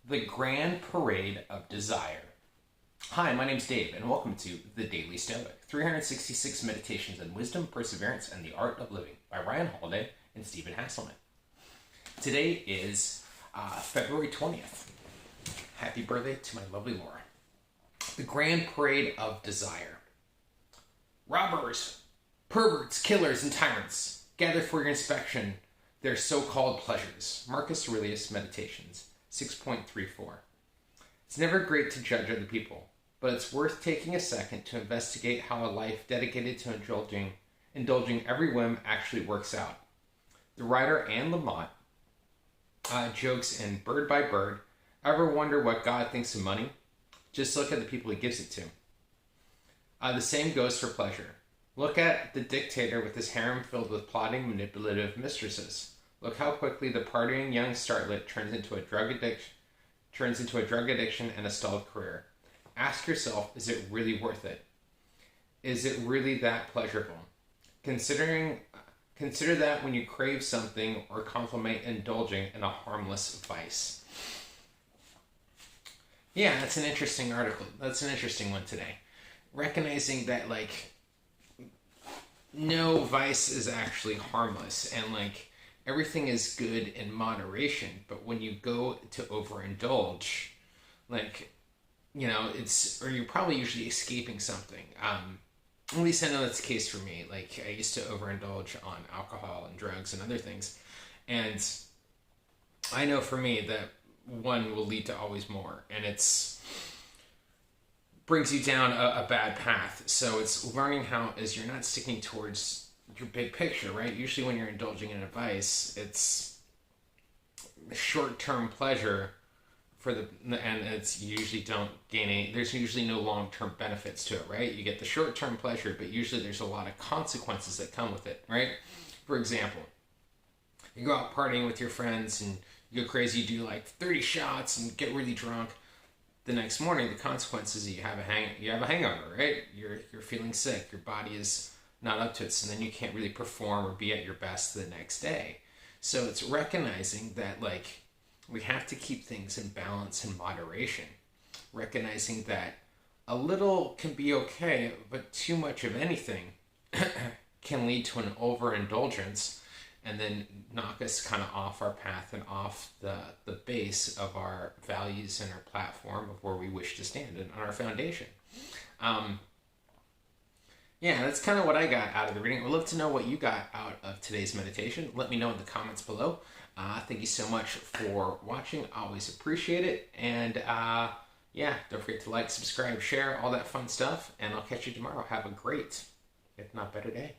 The Grand Parade of Desire. Hi, my name's Dave, and welcome to The Daily Stoic 366 Meditations on Wisdom, Perseverance, and the Art of Living by Ryan Holiday and Stephen Hasselman. Today is February 20th. Happy birthday to my lovely Laura. The Grand Parade of Desire. Robbers, perverts, killers, and tyrants gather for your inspection their so-called pleasures. Marcus Aurelius Meditations 6.34. It's never great to judge other people, but it's worth taking a second to investigate how a life dedicated to indulging every whim actually works out. The writer Anne Lamott jokes in Bird by Bird, ever wonder what God thinks of money? Just look at the people he gives it to. The same goes for pleasure. Look at the dictator with his harem filled with plotting, manipulative mistresses. Look how quickly the partying young starlet turns into a drug addiction and a stalled career. Ask yourself, is it really worth it? Is it really that pleasurable? Consider that when you crave something or contemplate indulging in a harmless vice. Yeah, that's an interesting article. That's an interesting one today. Recognizing that, no vice is actually harmless, and, everything is good in moderation, but when you go to overindulge, or you're probably usually escaping something. At least I know that's the case for me. I used to overindulge on alcohol and drugs and other things, and I know for me that one will lead to always more, and it's brings you down a bad path. So it's learning how, as you're not sticking towards your big picture, right? Usually when you're indulging in a vice, it's short-term pleasure and it's you usually don't gain any, there's usually no long-term benefits to it, right? You get the short-term pleasure, but usually there's a lot of consequences that come with it, right? For example, you go out partying with your friends and you go crazy, you do 30 shots and get really drunk. The next morning, the consequences is you have a hangover, right? You're feeling sick, your body is not up to it, so then you can't really perform or be at your best the next day. So it's recognizing that we have to keep things in balance and moderation. Recognizing that a little can be okay, but too much of anything can lead to an overindulgence and then knock us kind of off our path and off the base of our values and our platform of where we wish to stand and on our foundation. Yeah, that's kind of what I got out of the reading. I'd love to know what you got out of today's meditation. Let me know in the comments below. Thank you so much for watching. I always appreciate it. And don't forget to like, subscribe, share, all that fun stuff. And I'll catch you tomorrow. Have a great, if not better day.